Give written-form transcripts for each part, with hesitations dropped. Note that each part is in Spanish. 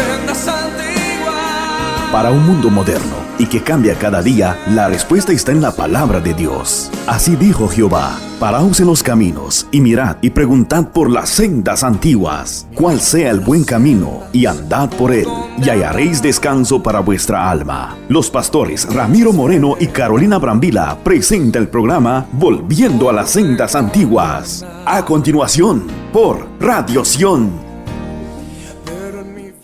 sendas antiguas. Para un mundo moderno y que cambia cada día, la respuesta está en la palabra de Dios. Así dijo Jehová: paraos en los caminos y mirad y preguntad por las sendas antiguas, cuál sea el buen camino, y andad por él, y hallaréis descanso para vuestra alma. Los pastores Ramiro Moreno y Carolina Brambila presenta el programa Volviendo a las sendas antiguas. A continuación, por Radio Sion.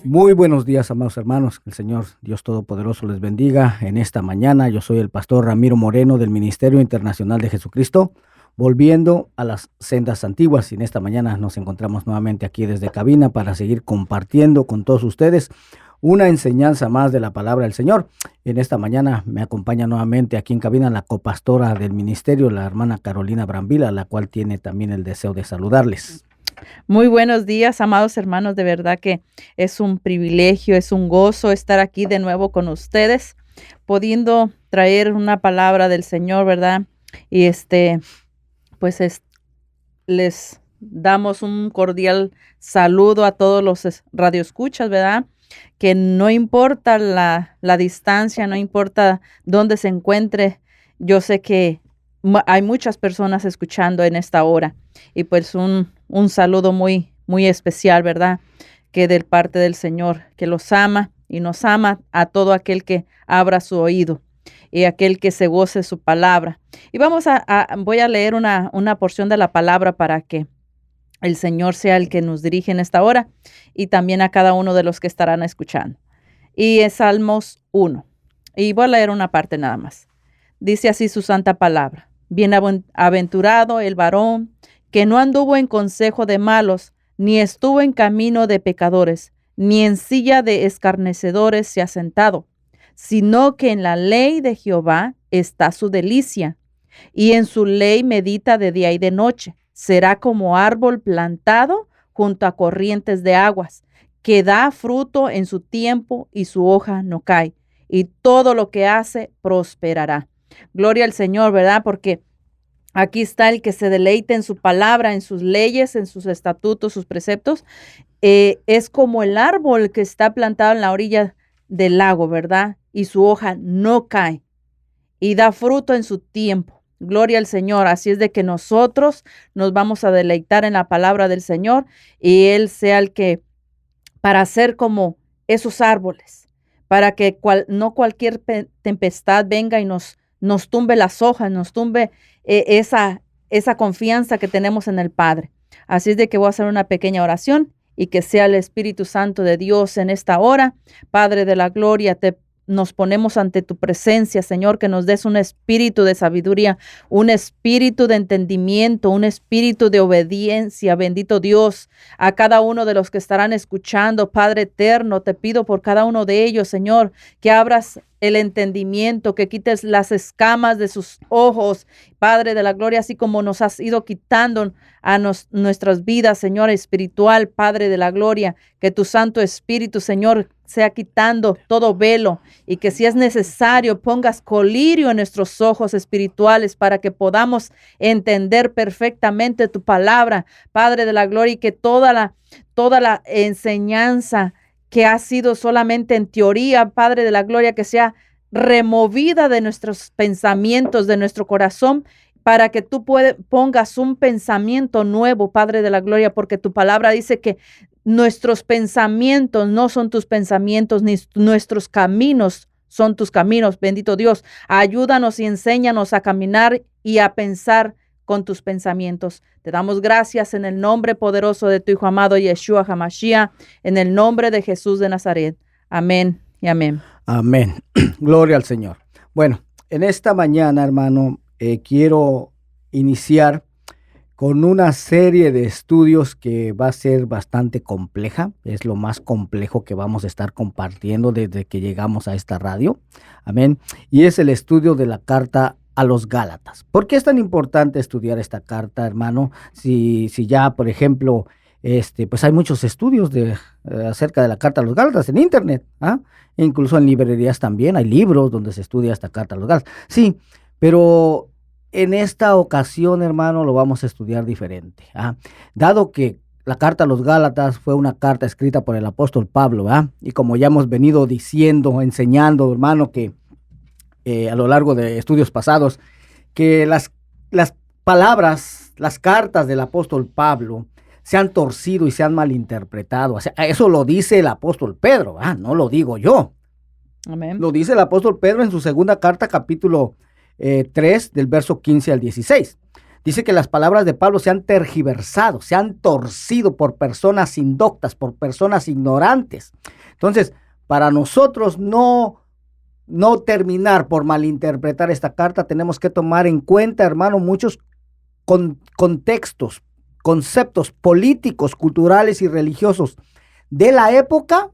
Muy buenos días, amados hermanos. Que el Señor Dios Todopoderoso les bendiga en esta mañana. Yo soy el pastor Ramiro Moreno del Ministerio Internacional de Jesucristo, volviendo a las sendas antiguas. Y en esta mañana nos encontramos nuevamente aquí desde cabina para seguir compartiendo con todos ustedes una enseñanza más de la palabra del Señor. En esta mañana me acompaña nuevamente aquí en cabina la copastora del ministerio, la hermana Carolina Brambila, la cual tiene también el deseo de saludarles. Muy buenos días, amados hermanos. De verdad que es un privilegio, es un gozo estar aquí de nuevo con ustedes, pudiendo traer una palabra del Señor, ¿verdad? Y les damos un cordial saludo a todos los radioescuchas, ¿verdad? Que no importa la distancia, no importa dónde se encuentre, yo sé que hay muchas personas escuchando en esta hora. Y pues un saludo muy, muy especial, ¿verdad? Que del parte del Señor, que los ama y nos ama a todo aquel que abra su oído y aquel que se goce su palabra. Y voy a leer una porción de la palabra para que el Señor sea el que nos dirige en esta hora y también a cada uno de los que estarán escuchando. Y es Salmos 1. Y voy a leer una parte nada más. Dice así su santa palabra: bienaventurado el varón que no anduvo en consejo de malos, ni estuvo en camino de pecadores, ni en silla de escarnecedores se ha sentado, sino que en la ley de Jehová está su delicia, y en su ley medita de día y de noche. Será como árbol plantado junto a corrientes de aguas, que da fruto en su tiempo y su hoja no cae, y todo lo que hace prosperará. Gloria al Señor, ¿verdad? Porque aquí está el que se deleite en su palabra, en sus leyes, en sus estatutos, sus preceptos. Es como el árbol que está plantado en la orilla del lago, ¿verdad? Y su hoja no cae y da fruto en su tiempo. Gloria al Señor. Así es de que nosotros nos vamos a deleitar en la palabra del Señor y Él sea el que, para ser como esos árboles, para que no cualquier tempestad venga y nos tumbe las hojas, nos tumbe esa confianza que tenemos en el Padre. Así es de que voy a hacer una pequeña oración y que sea el Espíritu Santo de Dios en esta hora. Padre de la gloria, nos ponemos ante tu presencia, Señor, que nos des un espíritu de sabiduría, un espíritu de entendimiento, un espíritu de obediencia, bendito Dios, a cada uno de los que estarán escuchando. Padre eterno, te pido por cada uno de ellos, Señor, que abras el entendimiento, que quites las escamas de sus ojos, Padre de la gloria, así como nos has ido quitando a nuestras vidas, Señor espiritual, Padre de la gloria, que tu Santo Espíritu, Señor, sea quitando todo velo y que si es necesario pongas colirio en nuestros ojos espirituales para que podamos entender perfectamente tu palabra, Padre de la gloria, y que toda la enseñanza que ha sido solamente en teoría, Padre de la gloria, que sea removida de nuestros pensamientos, de nuestro corazón, para que tú pongas un pensamiento nuevo, Padre de la gloria, porque tu palabra dice que nuestros pensamientos no son tus pensamientos, ni nuestros caminos son tus caminos. Bendito Dios, ayúdanos y enséñanos a caminar y a pensar con tus pensamientos. Te damos gracias en el nombre poderoso de tu Hijo amado Yeshua HaMashiach, en el nombre de Jesús de Nazaret. Amén y amén. Amén. Gloria al Señor. Bueno, en esta mañana, hermano, quiero iniciar con una serie de estudios que va a ser bastante compleja. Es lo más complejo que vamos a estar compartiendo desde que llegamos a esta radio. Amén. Y es el estudio de la carta a los Gálatas. ¿Por qué es tan importante estudiar esta carta, hermano? Si ya, por ejemplo, pues hay muchos estudios acerca de la carta a los Gálatas en internet, ¿ah? Incluso en librerías también hay libros donde se estudia esta carta a los Gálatas. Sí, pero en esta ocasión, hermano, lo vamos a estudiar diferente, ¿ah? Dado que la carta a los Gálatas fue una carta escrita por el apóstol Pablo, ¿verdad? Y como ya hemos venido diciendo, enseñando, hermano, que a lo largo de estudios pasados, que las palabras, las cartas del apóstol Pablo se han torcido y se han malinterpretado. O sea, eso lo dice el apóstol Pedro, no lo digo yo. Amén. Lo dice el apóstol Pedro en su segunda carta, capítulo 3, del verso 15 al 16. Dice que las palabras de Pablo se han tergiversado, se han torcido por personas indoctas, por personas ignorantes. Entonces, para nosotros no terminar por malinterpretar esta carta, tenemos que tomar en cuenta, hermano, muchos contextos, conceptos políticos, culturales y religiosos de la época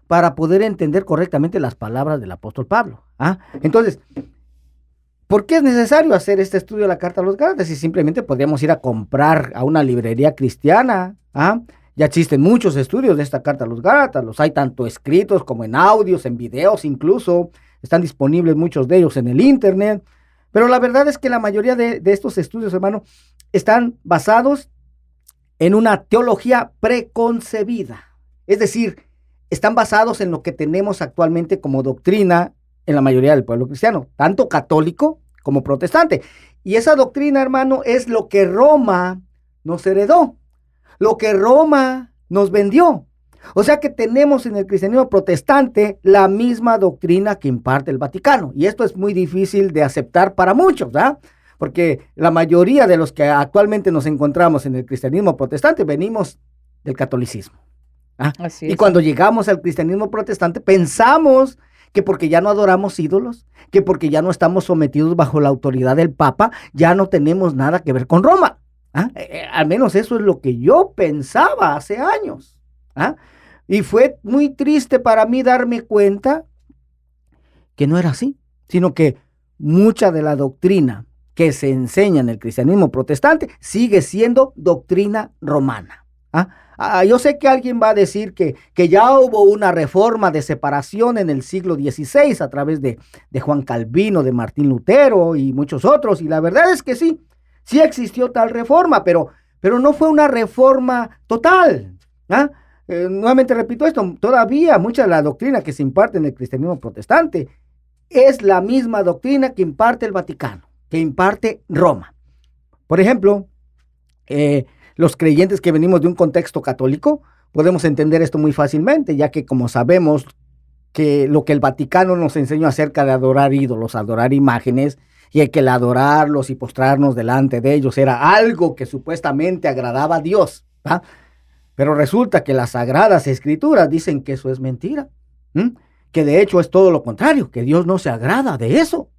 para poder entender correctamente las palabras del apóstol Pablo. Entonces, ¿por qué es necesario hacer este estudio de la carta a los Gálatas? Si simplemente podríamos ir a comprar a una librería cristiana. Ya existen muchos estudios de esta carta a los Gálatas, los hay tanto escritos como en audios, en videos incluso, están disponibles muchos de ellos en el internet, pero la verdad es que la mayoría de estos estudios, hermano, están basados en una teología preconcebida, es decir, están basados en lo que tenemos actualmente como doctrina en la mayoría del pueblo cristiano, tanto católico como protestante. Y esa doctrina, hermano, es lo que Roma nos heredó, lo que Roma nos vendió. O sea que tenemos en el cristianismo protestante la misma doctrina que imparte el Vaticano. Y esto es muy difícil de aceptar para muchos, ¿verdad? Porque la mayoría de los que actualmente nos encontramos en el cristianismo protestante venimos del catolicismo. Así es. Y cuando llegamos al cristianismo protestante pensamos que porque ya no adoramos ídolos, que porque ya no estamos sometidos bajo la autoridad del Papa, ya no tenemos nada que ver con Roma. Al menos eso es lo que yo pensaba hace años. Y fue muy triste para mí darme cuenta que no era así, sino que mucha de la doctrina que se enseña en el cristianismo protestante sigue siendo doctrina romana. Yo sé que alguien va a decir que ya hubo una reforma de separación en el siglo XVI a través de Juan Calvino, de Martín Lutero y muchos otros, y la verdad es que sí existió tal reforma, pero no fue una reforma total. Nuevamente repito esto, todavía mucha de la doctrina que se imparte en el cristianismo protestante es la misma doctrina que imparte el Vaticano, que imparte Roma. Por ejemplo, los creyentes que venimos de un contexto católico podemos entender esto muy fácilmente, ya que como sabemos que lo que el Vaticano nos enseñó acerca de adorar ídolos, adorar imágenes, y que el adorarlos y postrarnos delante de ellos era algo que supuestamente agradaba a Dios. Pero resulta que las Sagradas Escrituras dicen que eso es mentira, que de hecho es todo lo contrario, que Dios no se agrada de eso.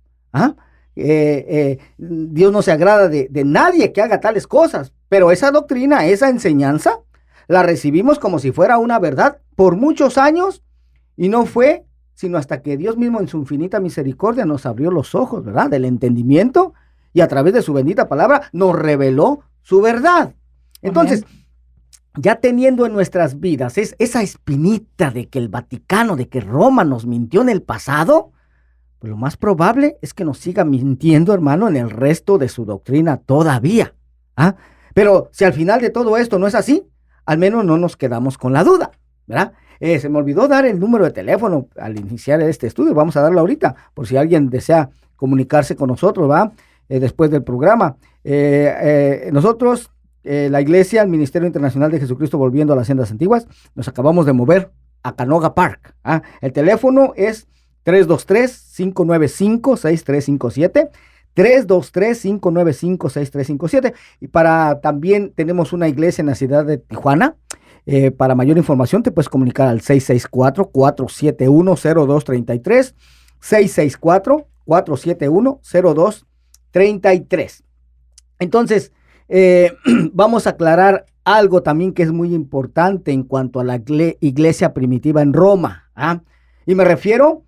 Dios no se agrada de nadie que haga tales cosas, pero esa doctrina, esa enseñanza, la recibimos como si fuera una verdad por muchos años y no fue sino hasta que Dios mismo en su infinita misericordia nos abrió los ojos, ¿verdad?, del entendimiento y a través de su bendita palabra nos reveló su verdad. Entonces, ya teniendo en nuestras vidas esa espinita de que el Vaticano, de que Roma nos mintió en el pasado, pues lo más probable es que nos siga mintiendo, hermano, en el resto de su doctrina todavía. Pero si al final de todo esto no es así, al menos no nos quedamos con la duda, ¿verdad? Se me olvidó dar el número de teléfono al iniciar este estudio. Vamos a darlo ahorita, por si alguien desea comunicarse con nosotros, ¿va? Después del programa. Nosotros, la Iglesia, el Ministerio Internacional de Jesucristo Volviendo a las Sendas Antiguas, nos acabamos de mover a Canoga Park. El teléfono es 323-595-6357. 323-595-6357. Y también tenemos una iglesia en la ciudad de Tijuana. Para mayor información te puedes comunicar al 664-471-0233, 664-471-0233. Entonces, vamos a aclarar algo también que es muy importante en cuanto a la iglesia primitiva en Roma. Y me refiero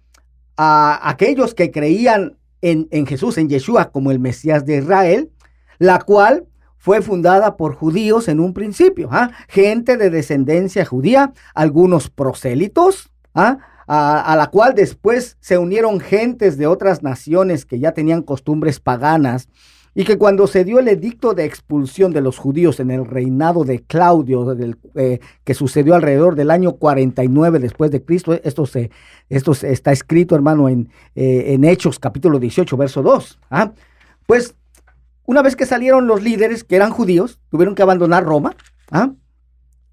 a aquellos que creían en Jesús, en Yeshua, como el Mesías de Israel, la cual fue fundada por judíos en un principio, gente de descendencia judía, algunos prosélitos, a la cual después se unieron gentes de otras naciones que ya tenían costumbres paganas y que cuando se dio el edicto de expulsión de los judíos en el reinado de Claudio, que sucedió alrededor del año 49 después de Cristo, esto está escrito, hermano, en Hechos capítulo 18, verso 2. Pues una vez que salieron los líderes que eran judíos, tuvieron que abandonar Roma,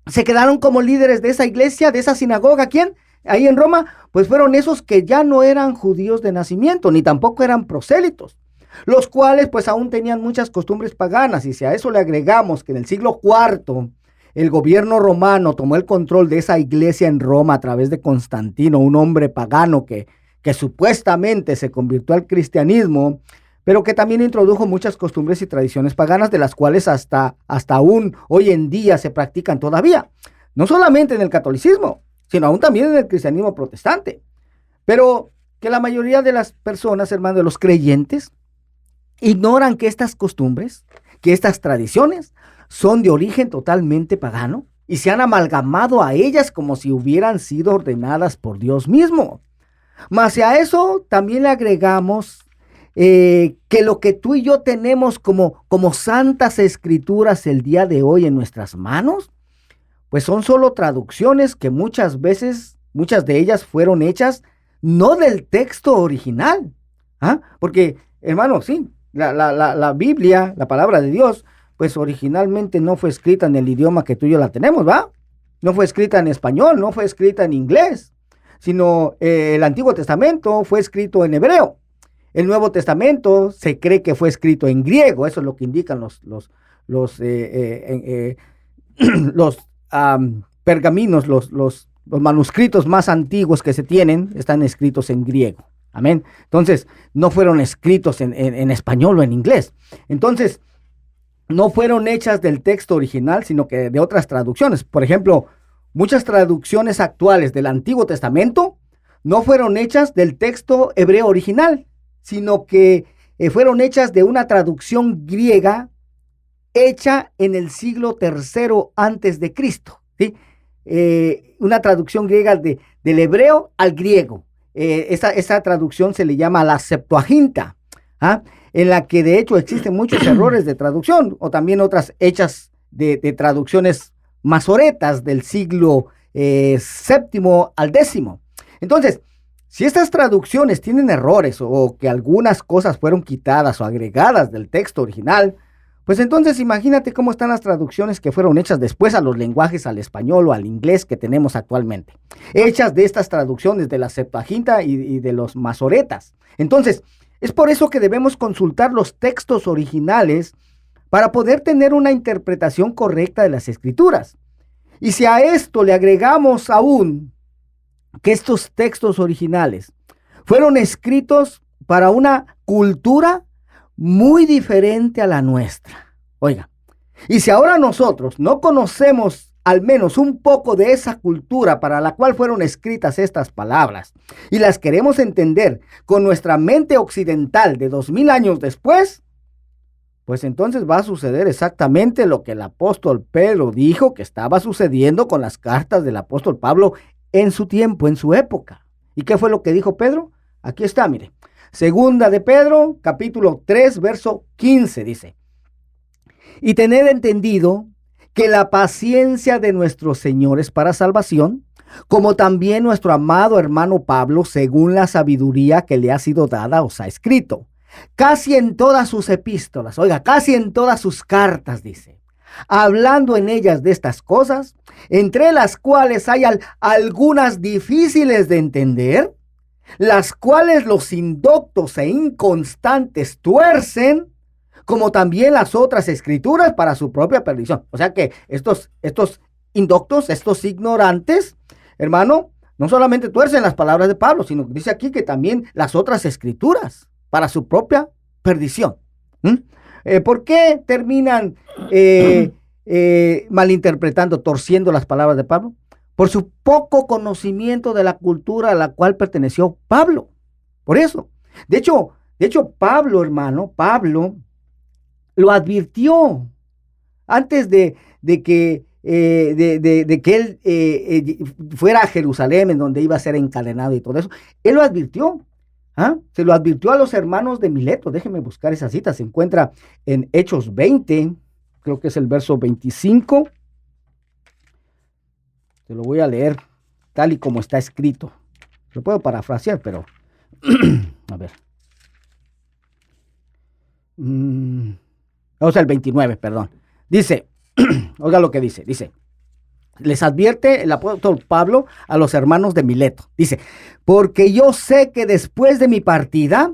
se quedaron como líderes de esa iglesia, de esa sinagoga. ¿Quién? Ahí en Roma, pues fueron esos que ya no eran judíos de nacimiento, ni tampoco eran prosélitos, los cuales pues aún tenían muchas costumbres paganas. Y si a eso le agregamos que en el siglo IV el gobierno romano tomó el control de esa iglesia en Roma a través de Constantino, un hombre pagano que supuestamente se convirtió al cristianismo, pero que también introdujo muchas costumbres y tradiciones paganas, de las cuales hasta aún hoy en día se practican todavía, no solamente en el catolicismo, sino aún también en el cristianismo protestante. Pero que la mayoría de las personas, hermanos, de los creyentes, ignoran que estas costumbres, que estas tradiciones son de origen totalmente pagano y se han amalgamado a ellas como si hubieran sido ordenadas por Dios mismo. Mas si a eso también le agregamos que lo que tú y yo tenemos como santas escrituras el día de hoy en nuestras manos, pues son solo traducciones que muchas de ellas fueron hechas no del texto original. Porque, hermano, sí, la Biblia, la palabra de Dios, pues originalmente no fue escrita en el idioma que tú y yo la tenemos, ¿va? No fue escrita en español, no fue escrita en inglés, sino el Antiguo Testamento fue escrito en hebreo. El Nuevo Testamento se cree que fue escrito en griego. Eso es lo que indican los pergaminos, los manuscritos más antiguos que se tienen, están escritos en griego. Amén. Entonces, no fueron escritos en español o en inglés. Entonces, no fueron hechas del texto original, sino que de otras traducciones. Por ejemplo, muchas traducciones actuales del Antiguo Testamento no fueron hechas del texto hebreo original, sino que fueron hechas de una traducción griega hecha en el siglo III antes de Cristo, ¿sí? Una traducción griega del hebreo al griego. Esa traducción se le llama la Septuaginta, en la que de hecho existen muchos errores de traducción, o también otras hechas de traducciones masoretas del siglo VII al X. Entonces, si estas traducciones tienen errores o que algunas cosas fueron quitadas o agregadas del texto original, pues entonces imagínate cómo están las traducciones que fueron hechas después a los lenguajes, al español o al inglés que tenemos actualmente, hechas de estas traducciones de la Septuaginta y de los masoretas. Entonces, es por eso que debemos consultar los textos originales para poder tener una interpretación correcta de las Escrituras. Y si a esto le agregamos aún que estos textos originales fueron escritos para una cultura muy diferente a la nuestra. Oiga, y si ahora nosotros no conocemos al menos un poco de esa cultura para la cual fueron escritas estas palabras y las queremos entender con nuestra mente occidental de 2000 años después, pues entonces va a suceder exactamente lo que el apóstol Pedro dijo que estaba sucediendo con las cartas del apóstol Pablo en su tiempo, en su época. ¿Y qué fue lo que dijo Pedro? Aquí está, mire. Segunda de Pedro, capítulo 3, verso 15, dice: y tened entendido que la paciencia de nuestro Señor es para salvación, como también nuestro amado hermano Pablo, según la sabiduría que le ha sido dada, os ha escrito. Casi en todas sus epístolas, oiga, casi en todas sus cartas, dice, hablando en ellas de estas cosas, entre las cuales hay algunas difíciles de entender, las cuales los indoctos e inconstantes tuercen, como también las otras escrituras para su propia perdición. O sea que estos indoctos, estos ignorantes, hermano, no solamente tuercen las palabras de Pablo, sino que dice aquí que también las otras escrituras para su propia perdición. ¿Por qué terminan malinterpretando, torciendo las palabras de Pablo? Por su poco conocimiento de la cultura a la cual perteneció Pablo. Por eso. De hecho, Pablo, hermano, Pablo lo advirtió antes de que él fuera a Jerusalén, en donde iba a ser encadenado y todo eso. Él lo advirtió. Se lo advirtió a los hermanos de Mileto. Déjenme buscar esa cita. Se encuentra en Hechos 20, creo que es el verso 25. Te lo voy a leer tal y como está escrito. Lo puedo parafrasear, pero a ver. O sea, el 29, perdón. Dice, oiga lo que dice. Les advierte el apóstol Pablo a los hermanos de Mileto. Dice, porque yo sé que después de mi partida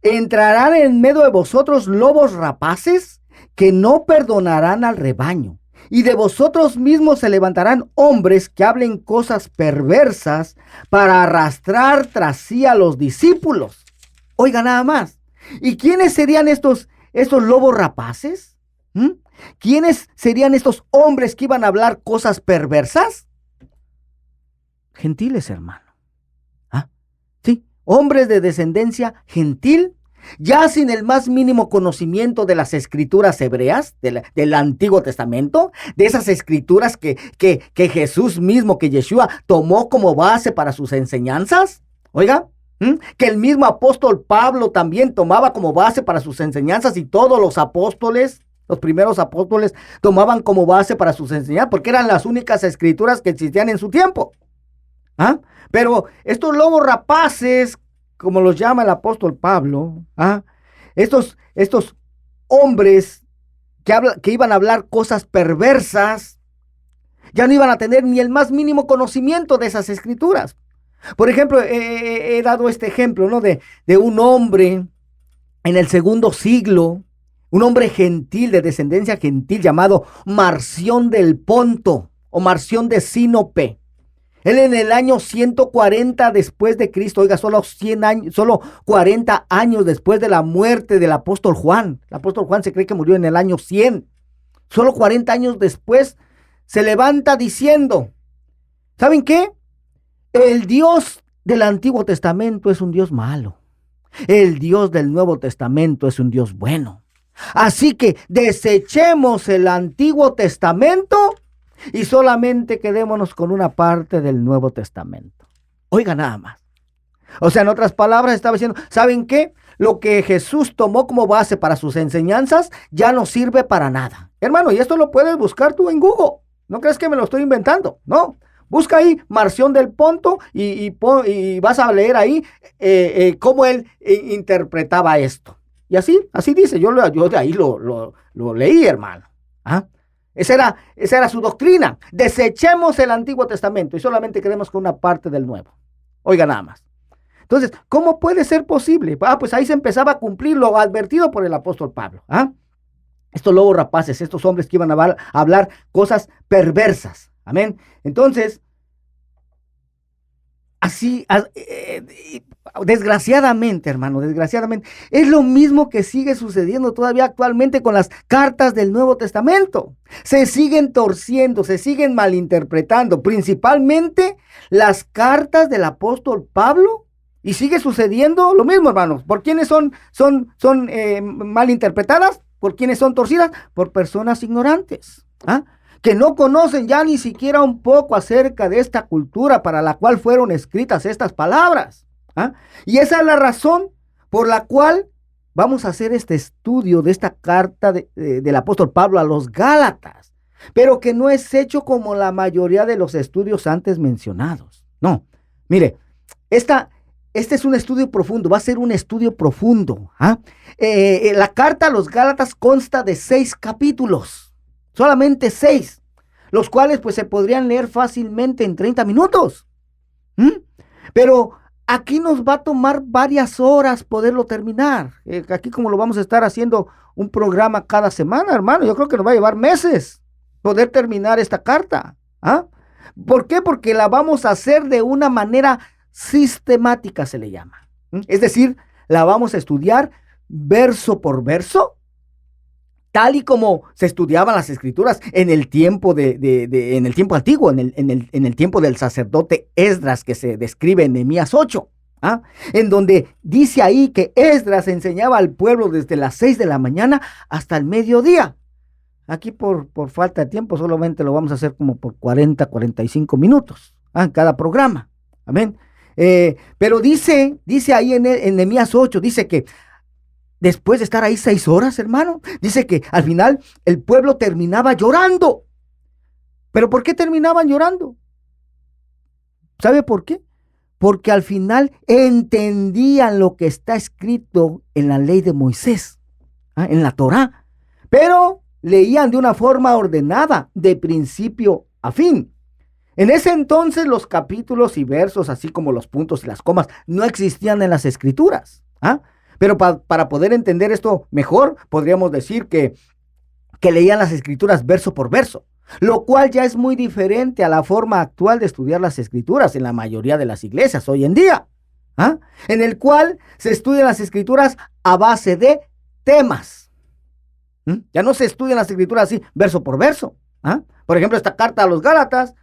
entrarán en medio de vosotros lobos rapaces que no perdonarán al rebaño. Y de vosotros mismos se levantarán hombres que hablen cosas perversas para arrastrar tras sí a los discípulos. Oiga nada más. ¿Y quiénes serían estos lobos rapaces? ¿Quiénes serían estos hombres que iban a hablar cosas perversas? Gentiles, hermano. Sí, hombres de descendencia gentil, ya sin el más mínimo conocimiento de las escrituras hebreas, del Antiguo Testamento, de esas escrituras que Jesús mismo, que Yeshua tomó como base para sus enseñanzas. Oiga, que el mismo apóstol Pablo también tomaba como base para sus enseñanzas, y todos los apóstoles, los primeros apóstoles, tomaban como base para sus enseñanzas, porque eran las únicas escrituras que existían en su tiempo. Pero estos lobos rapaces, como los llama el apóstol Pablo, estos hombres que iban a hablar cosas perversas, ya no iban a tener ni el más mínimo conocimiento de esas escrituras. Por ejemplo, he dado este ejemplo, ¿no? De un hombre en el segundo siglo, un hombre gentil, de descendencia gentil, llamado Marción del Ponto o Marción de Sinope. Él en el año 140 después de Cristo, oiga, solo 40 años después de la muerte del apóstol Juan. El apóstol Juan se cree que murió en el año 100. Solo 40 años después se levanta diciendo, ¿saben qué? El Dios del Antiguo Testamento es un Dios malo. El Dios del Nuevo Testamento es un Dios bueno. Así que desechemos el Antiguo Testamento y solamente quedémonos con una parte del Nuevo Testamento. Oiga nada más. O sea, en otras palabras, estaba diciendo, ¿saben qué? Lo que Jesús tomó como base para sus enseñanzas ya no sirve para nada. Hermano, y esto lo puedes buscar tú en Google. No crees que me lo estoy inventando, no. Busca ahí Marción del Ponto y vas a leer ahí cómo él interpretaba esto. Y así dice, yo de ahí lo leí, hermano. Esa era su doctrina. Desechemos el Antiguo Testamento y solamente quedemos con una parte del Nuevo. Oiga nada más. Entonces, ¿cómo puede ser posible? Pues ahí se empezaba a cumplir lo advertido por el apóstol Pablo. Estos lobos rapaces, estos hombres que iban a hablar cosas perversas. Amén. Entonces, así, desgraciadamente, hermano, desgraciadamente, es lo mismo que sigue sucediendo todavía actualmente con las cartas del Nuevo Testamento. Se siguen torciendo, se siguen malinterpretando, principalmente las cartas del apóstol Pablo, y sigue sucediendo lo mismo, hermanos. ¿Por quiénes son malinterpretadas? ¿Por quiénes son torcidas? Por personas ignorantes, que no conocen ya ni siquiera un poco acerca de esta cultura para la cual fueron escritas estas palabras. Y esa es la razón por la cual vamos a hacer este estudio de esta carta del apóstol Pablo a los Gálatas, pero que no es hecho como la mayoría de los estudios antes mencionados. No, mire, este es un estudio profundo, va a ser un estudio profundo. La carta a los Gálatas consta de 6 capítulos, solamente 6, los cuales pues se podrían leer fácilmente en 30 minutos. Pero aquí nos va a tomar varias horas poderlo terminar. Aquí, como lo vamos a estar haciendo un programa cada semana, hermano, yo creo que nos va a llevar meses poder terminar esta carta. ¿Por qué? Porque la vamos a hacer de una manera sistemática, se le llama. Es decir, la vamos a estudiar verso por verso, tal y como se estudiaban las escrituras en el tiempo en el tiempo antiguo, en el tiempo del sacerdote Esdras, que se describe en Nehemías 8, en donde dice ahí que Esdras enseñaba al pueblo desde las 6 de la mañana hasta el mediodía. Aquí por falta de tiempo solamente lo vamos a hacer como por 45 minutos en cada programa. Amén. Pero dice ahí en Nehemías 8, dice que después de estar ahí 6 horas, hermano, dice que al final el pueblo terminaba llorando. ¿Pero por qué terminaban llorando? ¿Sabe por qué? Porque al final entendían lo que está escrito en la ley de Moisés, en la Torá, pero leían de una forma ordenada, de principio a fin. En ese entonces los capítulos y versos, así como los puntos y las comas, no existían en las escrituras. Pero para poder entender esto mejor, podríamos decir que leían las escrituras verso por verso, lo cual ya es muy diferente a la forma actual de estudiar las escrituras en la mayoría de las iglesias hoy en día, en el cual se estudian las escrituras a base de temas. Ya no se estudian las escrituras así, verso por verso. Por ejemplo, esta carta a los Gálatas,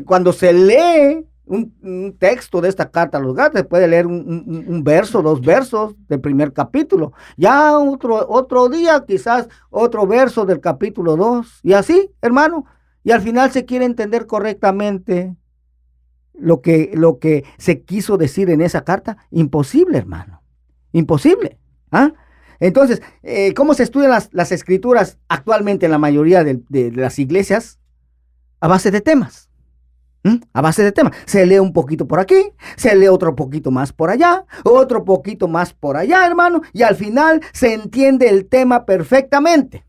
cuando se lee un texto de esta carta a los Gálatas, se puede leer un verso, 2 versos del primer capítulo. Ya otro día, quizás otro verso del capítulo 2. Y así, hermano. Y al final se quiere entender correctamente lo que se quiso decir en esa carta. Imposible, hermano. Imposible. Entonces, ¿cómo se estudian las escrituras actualmente en la mayoría de las iglesias? A base de temas. A base de temas. Se lee un poquito por aquí, se lee otro poquito más por allá, otro poquito más por allá, hermano, y al final se entiende el tema perfectamente.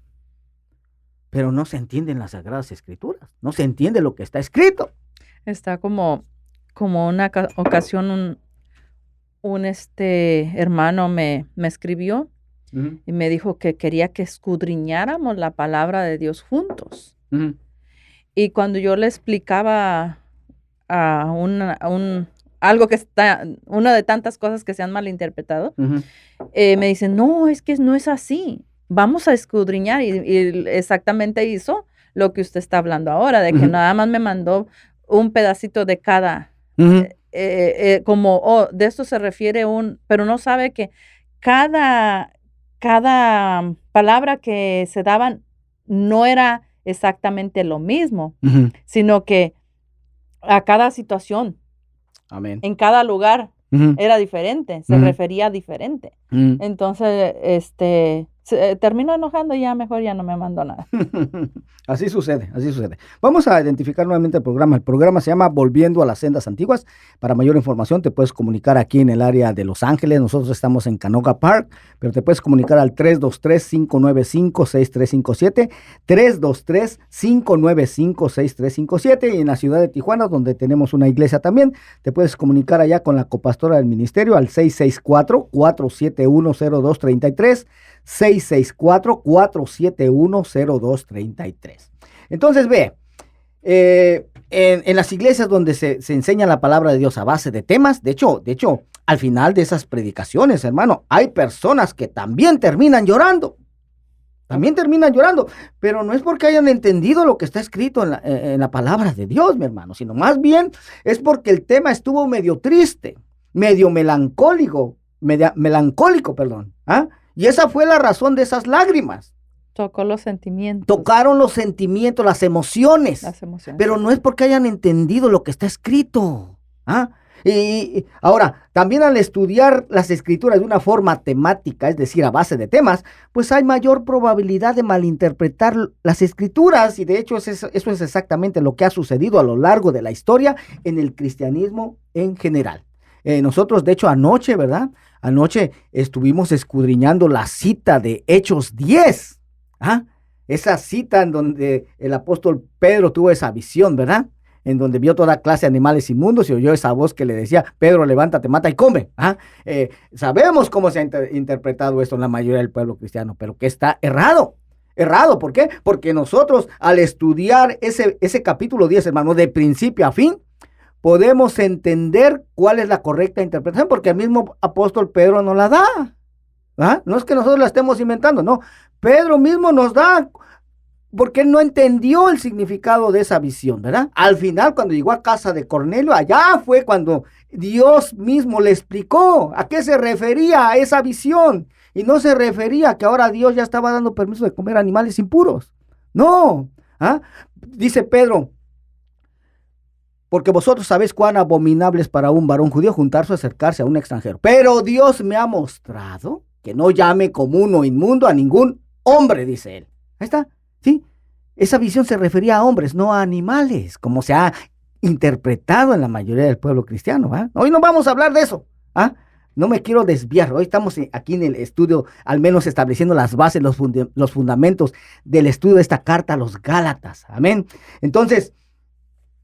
Pero no se entienden las Sagradas Escrituras, no se entiende lo que está escrito. Está como una ocasión un hermano me escribió y me dijo que quería que escudriñáramos la palabra de Dios juntos. Y cuando yo le explicaba algo que está, una de tantas cosas que se han malinterpretado, me dicen, no, es que no es así, vamos a escudriñar, y exactamente hizo lo que usted está hablando ahora, de que nada más me mandó un pedacito de cada, como, de esto se refiere pero no sabe que cada palabra que se daban no era exactamente lo mismo, sino que a cada situación, amén, en cada lugar era diferente, se refería diferente. Entonces, terminó enojando y ya mejor ya no me mandó nada. Así sucede, así sucede. Vamos a identificar nuevamente el programa. El programa se llama Volviendo a las Sendas Antiguas. Para mayor información te puedes comunicar aquí en el área de Los Ángeles. Nosotros estamos en Canoga Park, pero te puedes comunicar al 323-595-6357, 323-595-6357, y en la ciudad de Tijuana, donde tenemos una iglesia también, te puedes comunicar allá con la copastora del ministerio al 664-471-0233, 664-471-0233. Entonces, ve, en las iglesias donde se enseña la palabra de Dios a base de temas, de hecho, al final de esas predicaciones, hermano, hay personas que también terminan llorando. Pero no es porque hayan entendido lo que está escrito en la palabra de Dios, mi hermano, sino más bien es porque el tema estuvo medio triste, medio melancólico, perdón. Y esa fue la razón de esas lágrimas. Tocó los sentimientos. Tocaron los sentimientos, las emociones. Pero no es porque hayan entendido lo que está escrito. Y ahora, también al estudiar las escrituras de una forma temática, es decir, a base de temas, pues hay mayor probabilidad de malinterpretar las escrituras. Y de hecho eso es exactamente lo que ha sucedido a lo largo de la historia en el cristianismo en general. Nosotros, de hecho, anoche, ¿verdad? Anoche estuvimos escudriñando la cita de Hechos 10. Esa cita en donde el apóstol Pedro tuvo esa visión, ¿verdad? En donde vio toda clase de animales inmundos y oyó esa voz que le decía, Pedro, levántate, mata y come. Sabemos cómo se ha interpretado esto en la mayoría del pueblo cristiano, pero que está errado. Errado, ¿por qué? Porque nosotros, al estudiar ese capítulo 10, hermano, de principio a fin, podemos entender cuál es la correcta interpretación, porque el mismo apóstol Pedro nos la da. No es que nosotros la estemos inventando, no. Pedro mismo nos da, porque él no entendió el significado de esa visión, ¿verdad? Al final, cuando llegó a casa de Cornelio, allá fue cuando Dios mismo le explicó a qué se refería a esa visión. Y no se refería a que ahora Dios ya estaba dando permiso de comer animales impuros. No. Dice Pedro, porque vosotros sabéis cuán abominable es para un varón judío juntarse o acercarse a un extranjero. Pero Dios me ha mostrado que no llame común o inmundo a ningún hombre, dice él. Ahí está, ¿sí? Esa visión se refería a hombres, no a animales, como se ha interpretado en la mayoría del pueblo cristiano. Hoy no vamos a hablar de eso. No me quiero desviar. Hoy estamos aquí en el estudio, al menos estableciendo las bases, los fundamentos del estudio de esta carta a los Gálatas. Amén. Entonces,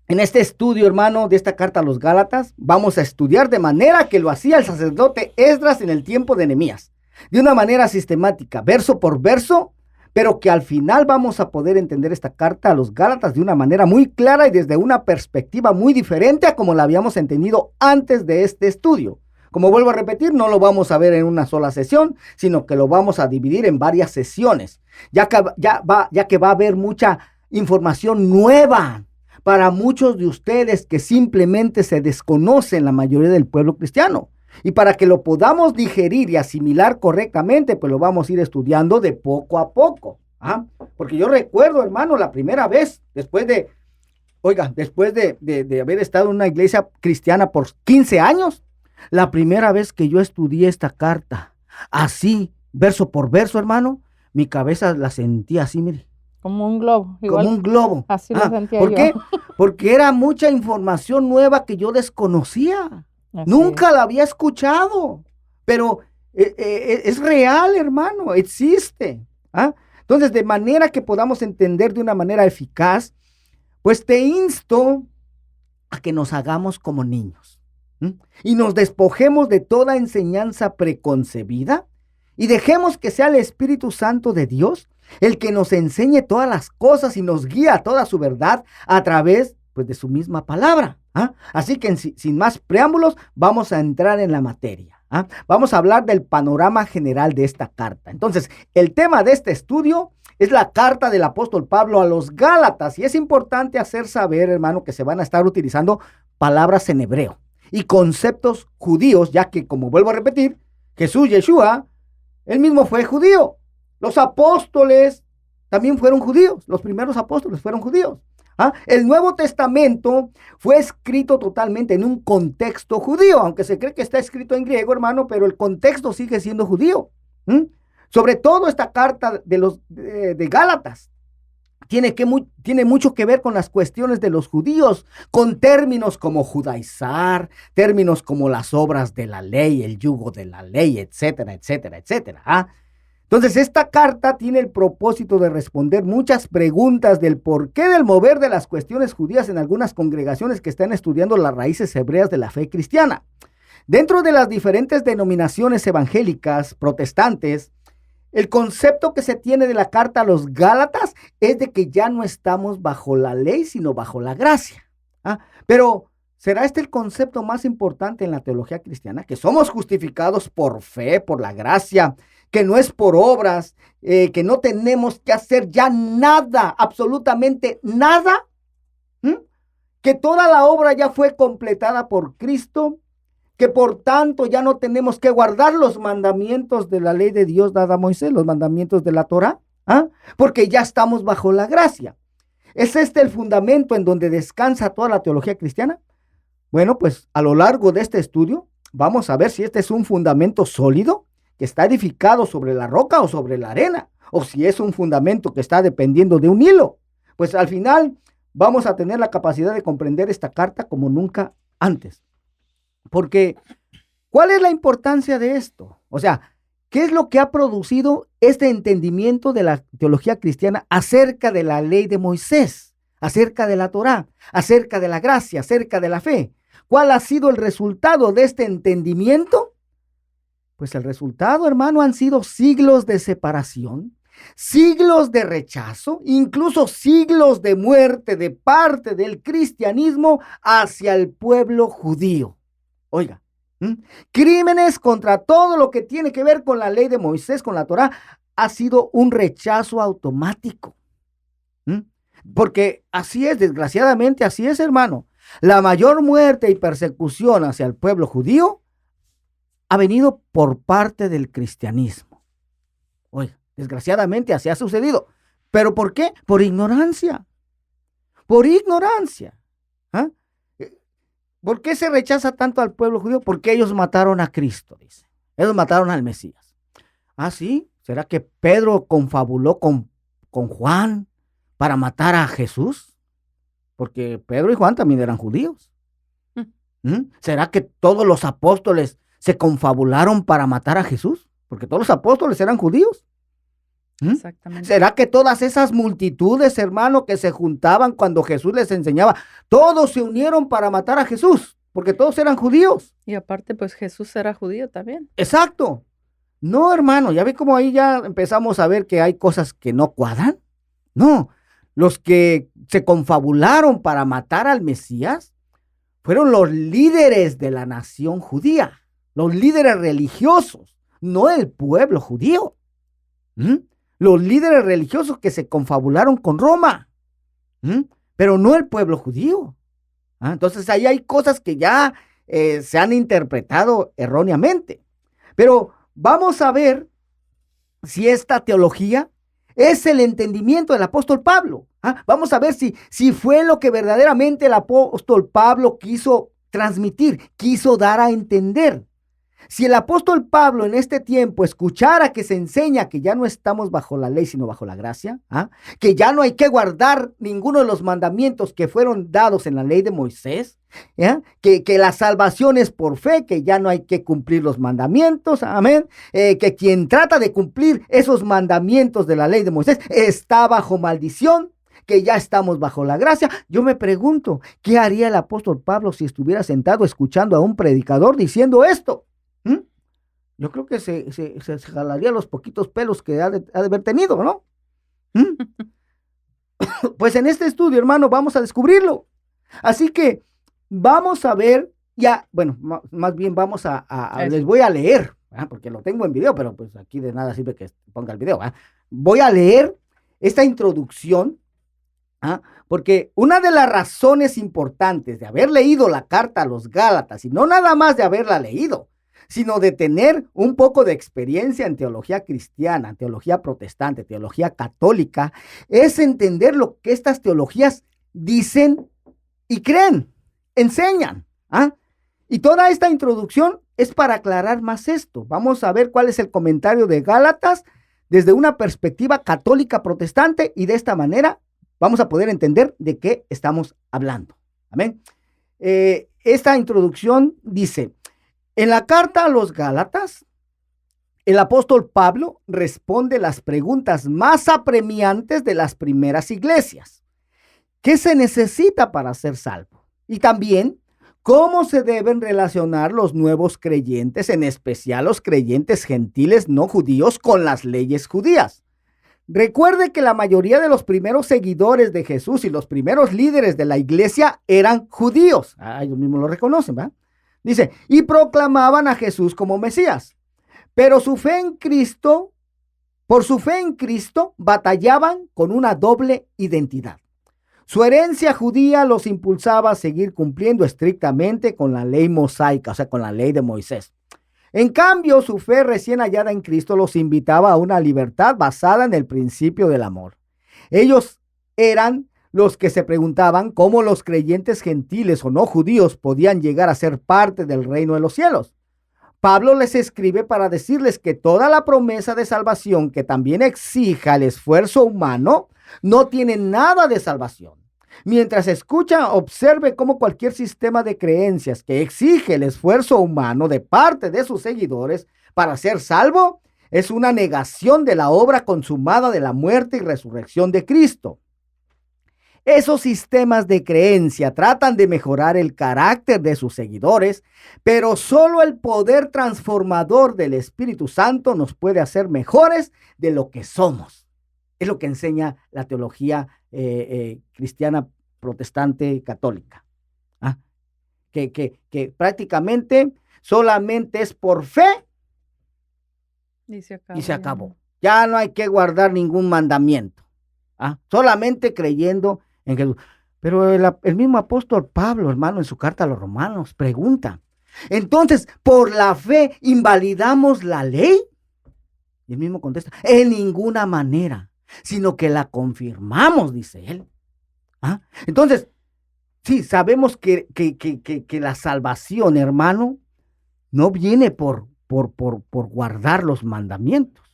en este estudio, hermano, de esta carta a los Gálatas, vamos a estudiar de manera que lo hacía el sacerdote Esdras en el tiempo de Nehemías, de una manera sistemática, verso por verso, pero que al final vamos a poder entender esta carta a los Gálatas de una manera muy clara y desde una perspectiva muy diferente a como la habíamos entendido antes de este estudio. Como vuelvo a repetir, no lo vamos a ver en una sola sesión, sino que lo vamos a dividir en varias sesiones, ya que va a haber mucha información nueva para muchos de ustedes que simplemente se desconocen la mayoría del pueblo cristiano. Y para que lo podamos digerir y asimilar correctamente, pues lo vamos a ir estudiando de poco a poco. Porque yo recuerdo, hermano, la primera vez, después de haber estado en una iglesia cristiana por 15 años, la primera vez que yo estudié esta carta, así, verso por verso, hermano, mi cabeza la sentía así, mire. Como un globo. Igual, como un globo. Así lo sentía ¿por yo. qué? Porque era mucha información nueva que yo desconocía. Así Nunca es. la había escuchado, pero es real, hermano, existe. Entonces, de manera que podamos entender de una manera eficaz, pues te insto a que nos hagamos como niños y nos despojemos de toda enseñanza preconcebida y dejemos que sea el Espíritu Santo de Dios el que nos enseñe todas las cosas y nos guía a toda su verdad a través, pues, de su misma palabra. Así que sin más preámbulos, vamos a entrar en la materia. Vamos a hablar del panorama general de esta carta. Entonces, el tema de este estudio es la carta del apóstol Pablo a los Gálatas. Y es importante hacer saber, hermano, que se van a estar utilizando palabras en hebreo y conceptos judíos, ya que, como vuelvo a repetir, Jesús, Yeshua, él mismo fue judío. Los apóstoles también fueron judíos. Los primeros apóstoles fueron judíos. El Nuevo Testamento fue escrito totalmente en un contexto judío, aunque se cree que está escrito en griego, hermano, pero el contexto sigue siendo judío. Sobre todo esta carta de Gálatas tiene mucho que ver con las cuestiones de los judíos, con términos como judaizar, términos como las obras de la ley, el yugo de la ley, etcétera, etcétera, etcétera. Entonces, esta carta tiene el propósito de responder muchas preguntas del porqué del mover de las cuestiones judías en algunas congregaciones que están estudiando las raíces hebreas de la fe cristiana. Dentro de las diferentes denominaciones evangélicas protestantes, el concepto que se tiene de la carta a los Gálatas es de que ya no estamos bajo la ley, sino bajo la gracia. Pero, ¿será este el concepto más importante en la teología cristiana? Que somos justificados por fe, por la gracia, que no es por obras, que no tenemos que hacer ya nada, absolutamente nada, que toda la obra ya fue completada por Cristo, que por tanto ya no tenemos que guardar los mandamientos de la ley de Dios dada a Moisés, los mandamientos de la Torá, porque ya estamos bajo la gracia. ¿Es este el fundamento en donde descansa toda la teología cristiana? Bueno, pues a lo largo de este estudio vamos a ver si este es un fundamento sólido que está edificado sobre la roca o sobre la arena, o si es un fundamento que está dependiendo de un hilo. Pues al final vamos a tener la capacidad de comprender esta carta como nunca antes. Porque, ¿cuál es la importancia de esto? O sea, ¿qué es lo que ha producido este entendimiento de la teología cristiana acerca de la ley de Moisés, acerca de la Torá, acerca de la gracia, acerca de la fe? ¿Cuál ha sido el resultado de este entendimiento? Pues el resultado, hermano, han sido siglos de separación, siglos de rechazo, incluso siglos de muerte de parte del cristianismo hacia el pueblo judío. Oiga, crímenes contra todo lo que tiene que ver con la ley de Moisés, con la Torá, ha sido un rechazo automático. Porque así es, desgraciadamente así es, hermano. La mayor muerte y persecución hacia el pueblo judío ha venido por parte del cristianismo. Oiga, desgraciadamente así ha sucedido. ¿Pero por qué? Por ignorancia. Por ignorancia. ¿Por qué se rechaza tanto al pueblo judío? Porque ellos mataron a Cristo, dice. Ellos mataron al Mesías. ¿Ah, sí? ¿Será que Pedro confabuló con Juan para matar a Jesús? Porque Pedro y Juan también eran judíos. ¿Será que todos los apóstoles se confabularon para matar a Jesús? Porque todos los apóstoles eran judíos. Exactamente. ¿Será que todas esas multitudes, hermano, que se juntaban cuando Jesús les enseñaba, todos se unieron para matar a Jesús? Porque todos eran judíos. Y aparte, pues Jesús era judío también. Exacto. No, hermano, ya ve cómo ahí ya empezamos a ver que hay cosas que no cuadran. No, los que se confabularon para matar al Mesías fueron los líderes de la nación judía, los líderes religiosos, no el pueblo judío. Los líderes religiosos que se confabularon con Roma, pero no el pueblo judío. Entonces ahí hay cosas que ya se han interpretado erróneamente. Pero vamos a ver si esta teología es el entendimiento del apóstol Pablo. Vamos a ver si fue lo que verdaderamente el apóstol Pablo quiso transmitir, quiso dar a entender. Si el apóstol Pablo en este tiempo escuchara que se enseña que ya no estamos bajo la ley, sino bajo la gracia, que ya no hay que guardar ninguno de los mandamientos que fueron dados en la ley de Moisés, que la salvación es por fe, que ya no hay que cumplir los mandamientos, amén, que quien trata de cumplir esos mandamientos de la ley de Moisés está bajo maldición, que ya estamos bajo la gracia. Yo me pregunto, ¿qué haría el apóstol Pablo si estuviera sentado escuchando a un predicador diciendo esto? Yo creo que se jalaría los poquitos pelos que ha de haber tenido, ¿no? Pues en este estudio, hermano, vamos a descubrirlo. Así que vamos a ver, ya, bueno, más bien vamos les voy a leer, porque lo tengo en video, pero pues aquí de nada sirve que ponga el video. Voy a leer esta introducción, porque una de las razones importantes de haber leído la carta a los Gálatas, y no nada más de haberla leído, sino de tener un poco de experiencia en teología cristiana, teología protestante, teología católica, es entender lo que estas teologías dicen y creen, enseñan. Y toda esta introducción es para aclarar más esto. Vamos a ver cuál es el comentario de Gálatas desde una perspectiva católica protestante, y de esta manera vamos a poder entender de qué estamos hablando. Amén. Esta introducción dice: en la carta a los Gálatas, el apóstol Pablo responde las preguntas más apremiantes de las primeras iglesias. ¿Qué se necesita para ser salvo? Y también, ¿cómo se deben relacionar los nuevos creyentes, en especial los creyentes gentiles no judíos, con las leyes judías? Recuerde que la mayoría de los primeros seguidores de Jesús y los primeros líderes de la iglesia eran judíos. Ellos mismos lo reconocen, ¿verdad? Dice, y proclamaban a Jesús como Mesías, pero por su fe en Cristo, batallaban con una doble identidad. Su herencia judía los impulsaba a seguir cumpliendo estrictamente con la ley mosaica, o sea, con la ley de Moisés. En cambio, su fe recién hallada en Cristo los invitaba a una libertad basada en el principio del amor. Ellos eran los que se preguntaban cómo los creyentes gentiles o no judíos podían llegar a ser parte del reino de los cielos. Pablo les escribe para decirles que toda la promesa de salvación, que también exija el esfuerzo humano, no tiene nada de salvación. Mientras escucha, observe cómo cualquier sistema de creencias que exige el esfuerzo humano de parte de sus seguidores para ser salvo es una negación de la obra consumada de la muerte y resurrección de Cristo. Esos sistemas de creencia tratan de mejorar el carácter de sus seguidores, pero solo el poder transformador del Espíritu Santo nos puede hacer mejores de lo que somos. Es lo que enseña la teología cristiana, protestante, católica. Que prácticamente solamente es por fe y se acabó. Ya no hay que guardar ningún mandamiento. Solamente creyendo en Jesús. Pero el mismo apóstol Pablo, hermano, en su carta a los Romanos, pregunta: entonces, ¿por la fe invalidamos la ley? Y él mismo contesta: en ninguna manera, sino que la confirmamos, dice él. Entonces, Sí, sabemos que la salvación, hermano, no viene por guardar los mandamientos.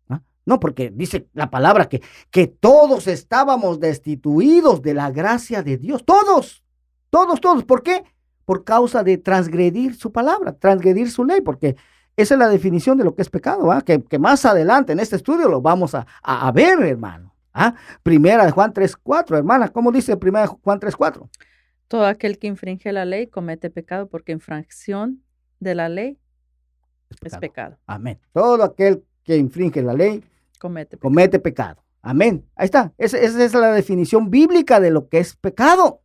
¿Ah? No, porque dice la palabra que todos estábamos destituidos de la gracia de Dios. Todos, todos, todos. ¿Por qué? Por causa de transgredir su palabra, transgredir su ley, porque esa es la definición de lo que es pecado, ¿ah? Que más adelante en este estudio lo vamos a ver, hermano. ¿Ah? Primera de Juan 3:4, hermana, ¿cómo dice Primera de Juan 3:4? Todo aquel que infringe la ley comete pecado, porque infracción de la ley es pecado. Amén. Todo aquel que infringe la ley Comete pecado. Amén. Ahí está. Esa es la definición bíblica de lo que es pecado.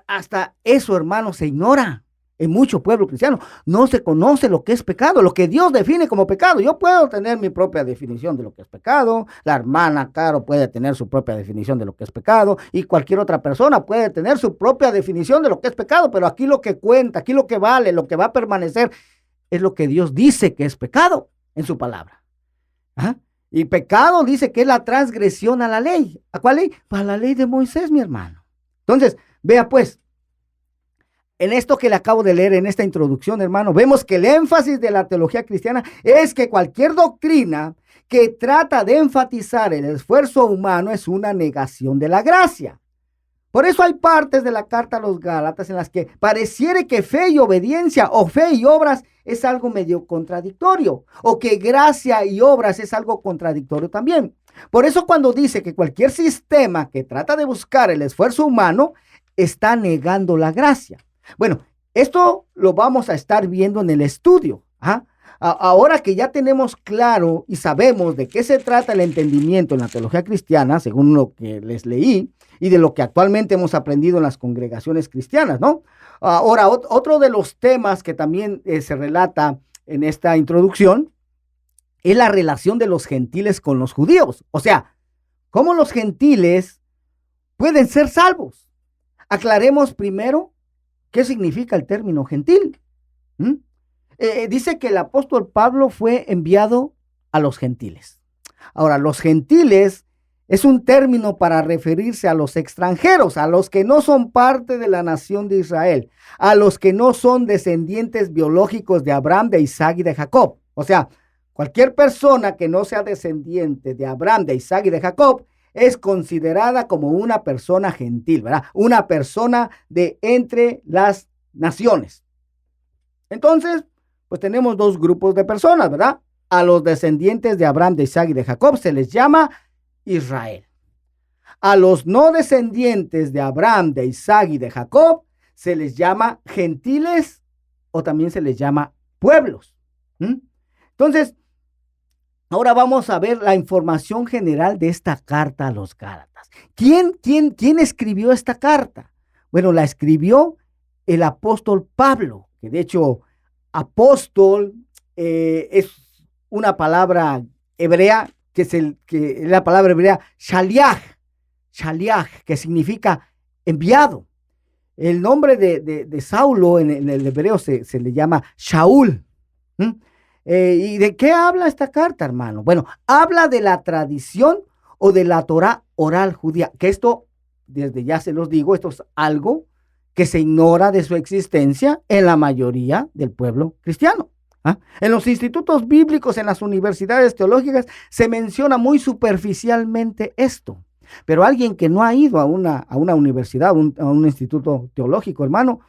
Hasta eso, hermano, se ignora en mucho pueblo cristiano. No se conoce lo que es pecado, lo que Dios define como pecado. Yo puedo tener mi propia definición de lo que es pecado. La hermana Caro puede tener su propia definición de lo que es pecado. Y cualquier otra persona puede tener su propia definición de lo que es pecado. Pero aquí lo que cuenta, aquí lo que vale, lo que va a permanecer es lo que Dios dice que es pecado en su palabra. ¿Ah? Y pecado dice que es la transgresión a la ley. ¿A cuál ley? Para la ley de Moisés, mi hermano. Entonces, vea pues, en esto que le acabo de leer, en esta introducción, hermano, vemos que el énfasis de la teología cristiana es que cualquier doctrina que trata de enfatizar el esfuerzo humano es una negación de la gracia. Por eso hay partes de la carta a los Gálatas en las que pareciera que fe y obediencia o fe y obras es algo medio contradictorio, o que gracia y obras es algo contradictorio también. Por eso cuando dice que cualquier sistema que trata de buscar el esfuerzo humano está negando la gracia. Bueno, esto lo vamos a estar viendo en el estudio. ¿Ah? Ahora que ya tenemos claro y sabemos de qué se trata el entendimiento en la teología cristiana, según lo que les leí, y de lo que actualmente hemos aprendido en las congregaciones cristianas, ¿no? Ahora, otro de los temas que también se relata en esta introducción es la relación de los gentiles con los judíos. O sea, ¿cómo los gentiles pueden ser salvos? Aclaremos primero qué significa el término gentil. Dice que el apóstol Pablo fue enviado a los gentiles. Ahora, los gentiles es un término para referirse a los extranjeros, a los que no son parte de la nación de Israel, a los que no son descendientes biológicos de Abraham, de Isaac y de Jacob. O sea, cualquier persona que no sea descendiente de Abraham, de Isaac y de Jacob es considerada como una persona gentil, ¿verdad? Una persona de entre las naciones. Entonces, pues tenemos dos grupos de personas, ¿verdad? A los descendientes de Abraham, de Isaac y de Jacob se les llama Israel. A los no descendientes de Abraham, de Isaac y de Jacob se les llama gentiles o también se les llama pueblos. Entonces, ahora vamos a ver la información general de esta carta a los Gálatas. ¿Quién escribió esta carta? Bueno, la escribió el apóstol Pablo, que de hecho apóstol es una palabra hebrea que es la palabra hebrea shaliach, que significa enviado. El nombre de Saulo en el hebreo se le llama Shaul. ¿Y de qué habla esta carta, hermano? Bueno, habla de la tradición o de la Torá oral judía, que esto, desde ya se los digo, esto es algo que se ignora de su existencia en la mayoría del pueblo cristiano. En los institutos bíblicos, en las universidades teológicas, se menciona muy superficialmente esto. Pero alguien que no ha ido a una universidad, a un instituto teológico, hermano,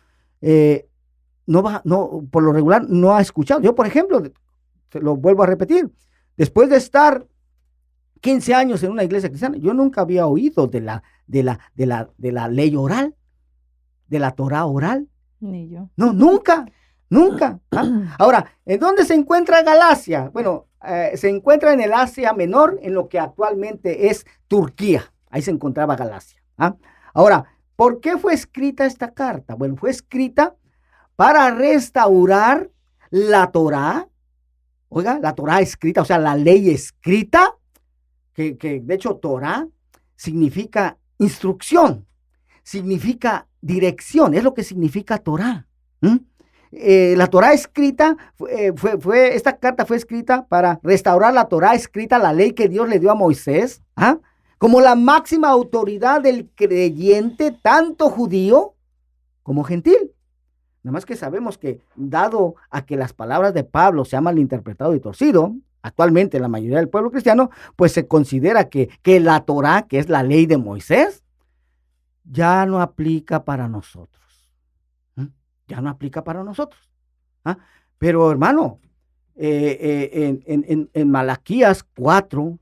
por lo regular no ha escuchado. Yo, por ejemplo, se lo vuelvo a repetir, después de estar 15 años en una iglesia cristiana, yo nunca había oído de la ley oral, de la Torá oral. Ni yo. No, nunca. Ahora, ¿en dónde se encuentra Galacia? Bueno, se encuentra en el Asia Menor, en lo que actualmente es Turquía. Ahí se encontraba Galacia. Ahora, ¿por qué fue escrita esta carta? Bueno, fue escrita para restaurar la Torá. Oiga, la Torá escrita, o sea, la ley escrita, que de hecho Torá significa instrucción, significa dirección, es lo que significa Torá. La Torá escrita, esta carta fue escrita para restaurar la Torá escrita, la ley que Dios le dio a Moisés, como la máxima autoridad del creyente, tanto judío como gentil. Nada más que sabemos que, dado a que las palabras de Pablo se han malinterpretado y torcido, actualmente la mayoría del pueblo cristiano, pues se considera que la Torá, que es la ley de Moisés, ya no aplica para nosotros. Ya no aplica para nosotros. Pero hermano, en Malaquías 4,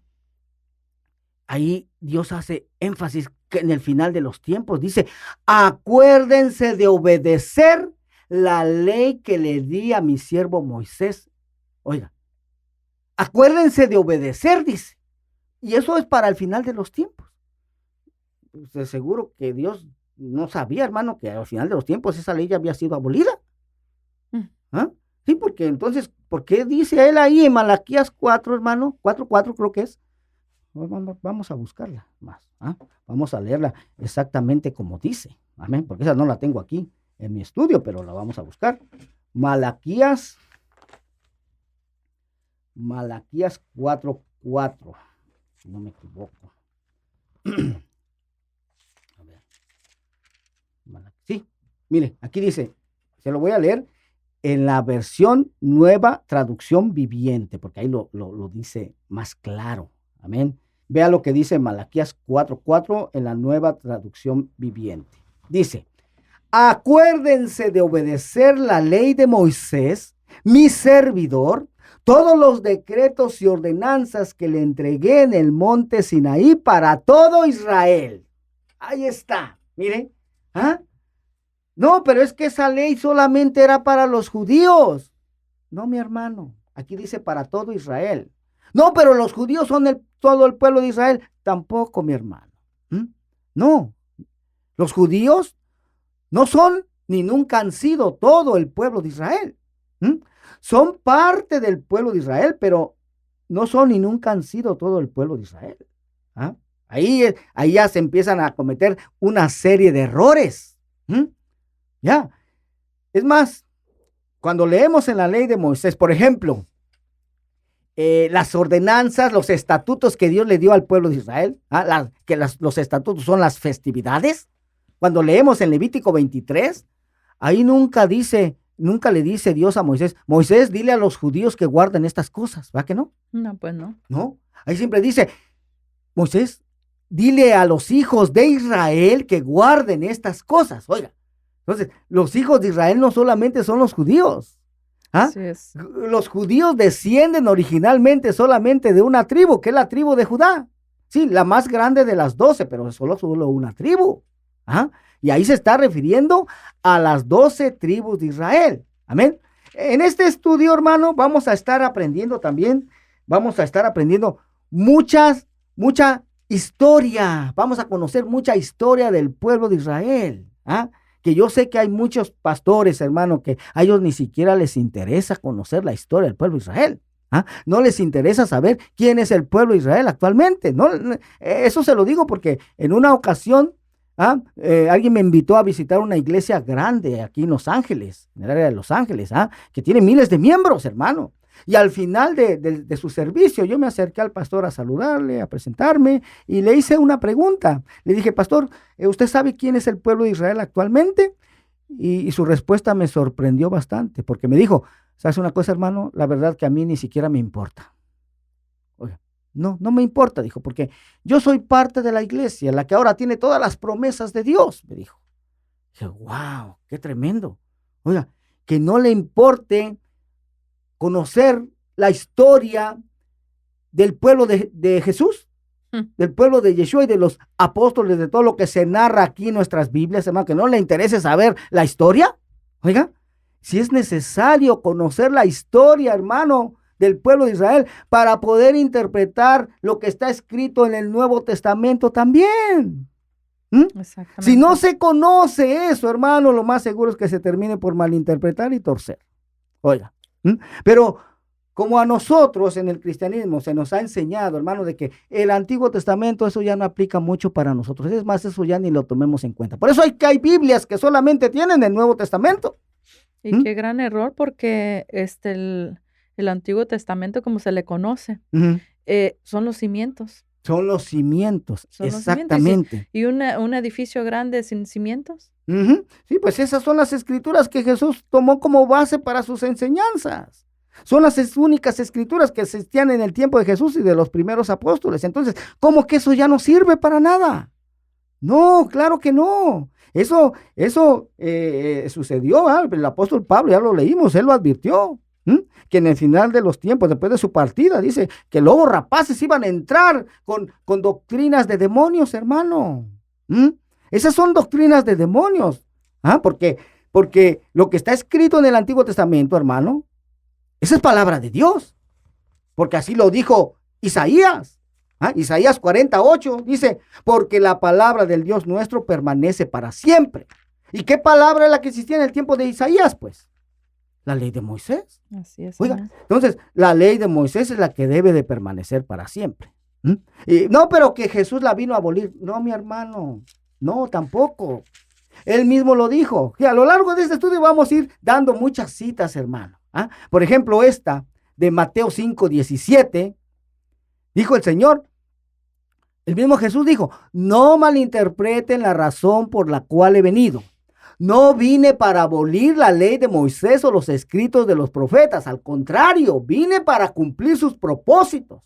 ahí Dios hace énfasis que en el final de los tiempos dice: acuérdense de obedecer la ley que le di a mi siervo Moisés. Oiga, acuérdense de obedecer, dice. Y eso es para el final de los tiempos. De seguro que Dios no sabía, hermano, que al final de los tiempos esa ley ya había sido abolida. Sí, porque entonces, ¿por qué dice él ahí en Malaquías 4, hermano? 4:4 creo que es. Vamos a buscarla más. Vamos a leerla exactamente como dice. Amén, porque esa no la tengo aquí en mi estudio, pero la vamos a buscar. Malaquías 4:4, si no me equivoco. A ver. Sí, mire, aquí dice, se lo voy a leer en la versión Nueva Traducción Viviente, porque ahí lo dice más claro. Amén. Vea lo que dice Malaquías 4:4 en la Nueva Traducción Viviente. Dice: acuérdense de obedecer la ley de Moisés, mi servidor, todos los decretos y ordenanzas que le entregué en el monte Sinaí para todo Israel. Ahí está, miren. No, pero es que esa ley solamente era para los judíos. No, mi hermano, aquí dice para todo Israel. No, pero los judíos son todo el pueblo de Israel. Tampoco, mi hermano. No, los judíos no son ni nunca han sido todo el pueblo de Israel. Son parte del pueblo de Israel, pero no son ni nunca han sido todo el pueblo de Israel. Ahí ya se empiezan a cometer una serie de errores. Ya. Es más, cuando leemos en la ley de Moisés, por ejemplo, las ordenanzas, los estatutos que Dios le dio al pueblo de Israel, los estatutos son las festividades. Cuando leemos en Levítico 23, ahí nunca le dice Dios a Moisés: Moisés, dile a los judíos que guarden estas cosas, ¿va que no? No, pues no. No, ahí siempre dice: Moisés, dile a los hijos de Israel que guarden estas cosas. Oiga, entonces, los hijos de Israel no solamente son los judíos. Así es. Los judíos descienden originalmente solamente de una tribu, que es la tribu de Judá. Sí, la más grande de las 12, pero solo una tribu. Y ahí se está refiriendo a las 12 tribus de Israel. Amén. En este estudio, hermano, vamos a estar aprendiendo mucha historia. Vamos a conocer mucha historia del pueblo de Israel. Que yo sé que hay muchos pastores, hermano, que a ellos ni siquiera les interesa conocer la historia del pueblo de Israel. No les interesa saber quién es el pueblo de Israel actualmente. No, eso se lo digo porque en una ocasión alguien me invitó a visitar una iglesia grande aquí en Los Ángeles, en el área de Los Ángeles, que tiene miles de miembros, hermano. Y al final de su servicio, yo me acerqué al pastor a saludarle, a presentarme, y le hice una pregunta. Le dije: pastor, ¿usted sabe quién es el pueblo de Israel actualmente? Y su respuesta me sorprendió bastante, porque me dijo: ¿sabes una cosa, hermano? La verdad que a mí ni siquiera me importa. Oiga, no me importa, dijo, porque yo soy parte de la iglesia, la que ahora tiene todas las promesas de Dios, me dijo. Dije: wow, qué tremendo. Oiga, que no le importe conocer la historia del pueblo de Jesús, del pueblo de Yeshua y de los apóstoles, de todo lo que se narra aquí en nuestras Biblias, hermano, que no le interese saber la historia. Oiga, si es necesario conocer la historia, hermano, del pueblo de Israel para poder interpretar lo que está escrito en el Nuevo Testamento también. Si no se conoce eso, hermano, lo más seguro es que se termine por malinterpretar y torcer. Oiga. Pero como a nosotros en el cristianismo se nos ha enseñado, hermano, de que el Antiguo Testamento, eso ya no aplica mucho para nosotros. Es más, eso ya ni lo tomemos en cuenta. Por eso hay Biblias que solamente tienen el Nuevo Testamento. Y qué gran error, porque el Antiguo Testamento, como se le conoce, son los cimientos. Son los cimientos, Son los exactamente. cimientos. ¿Y un edificio grande sin cimientos? Ujú. Sí, pues esas son las escrituras que Jesús tomó como base para sus enseñanzas. Son las únicas escrituras que existían en el tiempo de Jesús y de los primeros apóstoles. Entonces, ¿cómo que eso ya no sirve para nada? No, claro que no. Eso sucedió. El apóstol Pablo, ya lo leímos, él lo advirtió. Que en el final de los tiempos, después de su partida, dice que lobos rapaces iban a entrar con doctrinas de demonios, hermano. Esas son doctrinas de demonios. Porque lo que está escrito en el Antiguo Testamento, hermano, esa es palabra de Dios. Porque así lo dijo Isaías. Isaías 48 dice, porque la palabra del Dios nuestro permanece para siempre. ¿Y qué palabra es la que existía en el tiempo de Isaías? Pues la ley de Moisés. Así es. Oiga, entonces la ley de Moisés es la que debe de permanecer para siempre. Y no, pero que Jesús la vino a abolir. No, mi hermano, no, tampoco. Él mismo lo dijo. Y a lo largo de este estudio vamos a ir dando muchas citas, hermano. Por ejemplo, esta de Mateo 5:17, dijo el Señor, el mismo Jesús dijo, no malinterpreten la razón por la cual he venido. No vine para abolir la ley de Moisés o los escritos de los profetas. Al contrario, vine para cumplir sus propósitos.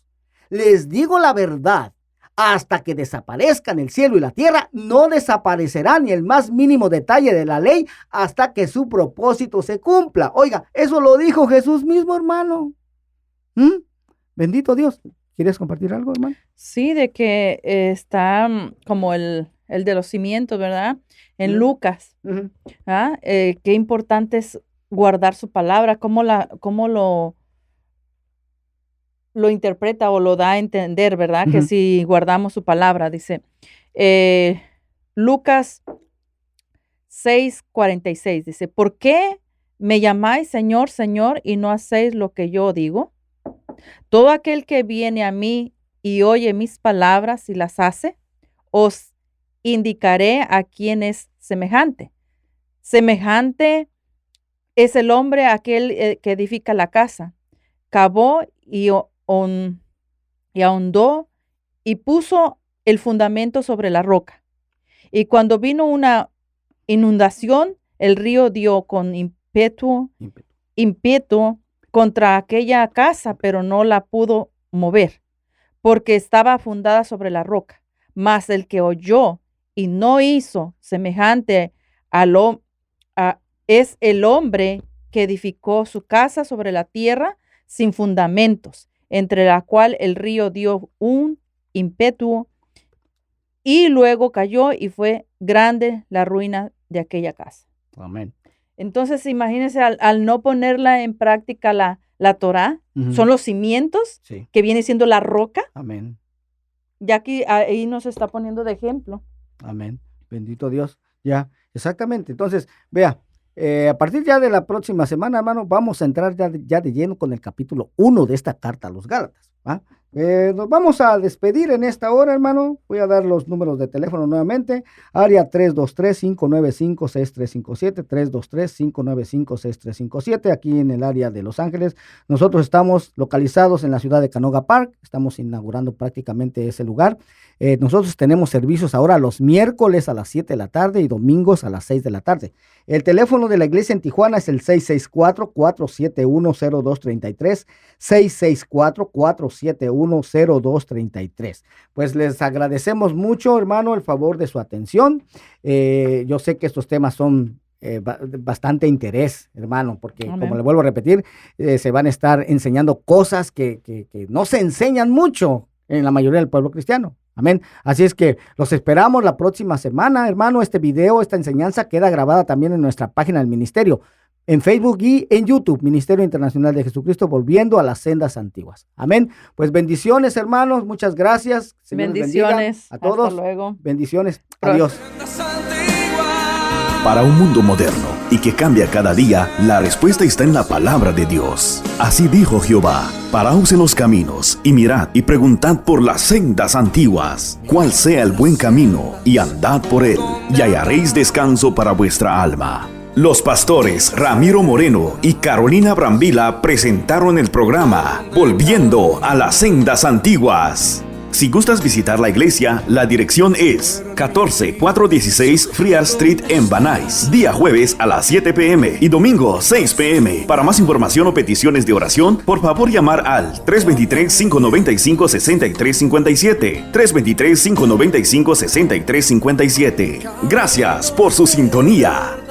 Les digo la verdad. Hasta que desaparezcan el cielo y la tierra, no desaparecerá ni el más mínimo detalle de la ley hasta que su propósito se cumpla. Oiga, eso lo dijo Jesús mismo, hermano. Bendito Dios. ¿Quieres compartir algo, hermano? Sí, de que está como el de los cimientos, ¿verdad? En Lucas. Qué importante es guardar su palabra, cómo lo interpreta o lo da a entender, ¿verdad? Que si guardamos su palabra, dice Lucas 6:46, dice, ¿por qué me llamáis Señor, Señor, y no hacéis lo que yo digo? Todo aquel que viene a mí y oye mis palabras y las hace, os indicaré a quién es semejante. Semejante es el hombre aquel que edifica la casa, cavó y ahondó y puso el fundamento sobre la roca. Y cuando vino una inundación, el río dio con ímpetu contra aquella casa, pero no la pudo mover, porque estaba fundada sobre la roca. Mas el que oyó y no hizo semejante es el hombre que edificó su casa sobre la tierra sin fundamentos, entre la cual el río dio un ímpetu y luego cayó y fue grande la ruina de aquella casa. Amén. Entonces, imagínense, al no ponerla en práctica la Torá, son los cimientos, sí, que viene siendo la roca. Amén. Ya aquí ahí nos está poniendo de ejemplo. Amén. Bendito Dios. Ya, exactamente. Entonces, vea, a partir ya de la próxima semana, hermano, vamos a entrar ya de lleno con el capítulo 1 de esta carta a los Gálatas. Nos vamos a despedir en esta hora, hermano. Voy a dar los números de teléfono nuevamente. Área 323-595-6357, 323-595-6357, aquí en el área de Los Ángeles. Nosotros estamos localizados en la ciudad de Canoga Park. Estamos inaugurando prácticamente ese lugar. Nosotros tenemos servicios ahora los miércoles a las 7 de la tarde y domingos a las 6 de la tarde. El teléfono de la iglesia en Tijuana es el 664-471-0233, 664-471-0233. Pues les agradecemos mucho, hermano, el favor de su atención. Yo sé que estos temas son bastante interés, hermano, porque Amén, como le vuelvo a repetir, se van a estar enseñando cosas que no se enseñan mucho en la mayoría del pueblo cristiano. Amén. Así es que los esperamos la próxima semana, hermano. Este video, esta enseñanza queda grabada también en nuestra página del ministerio, en Facebook y en YouTube, Ministerio Internacional de Jesucristo, volviendo a las sendas antiguas. Amén. Pues bendiciones, hermanos. Muchas gracias. Señor bendiciones a todos. Hasta luego. Bendiciones. Adiós. Para un mundo moderno y que cambia cada día, la respuesta está en la palabra de Dios. Así dijo Jehová: paraos en los caminos y mirad y preguntad por las sendas antiguas, cuál sea el buen camino, y andad por él, y hallaréis descanso para vuestra alma. Los pastores Ramiro Moreno y Carolina Brambila presentaron el programa Volviendo a las sendas antiguas. Si gustas visitar la iglesia, la dirección es 14416 Friar Street en Van Nuys. Día jueves a las 7 p.m. y domingo 6 p.m. Para más información o peticiones de oración, por favor llamar al 323-595-6357. 323-595-6357. Gracias por su sintonía.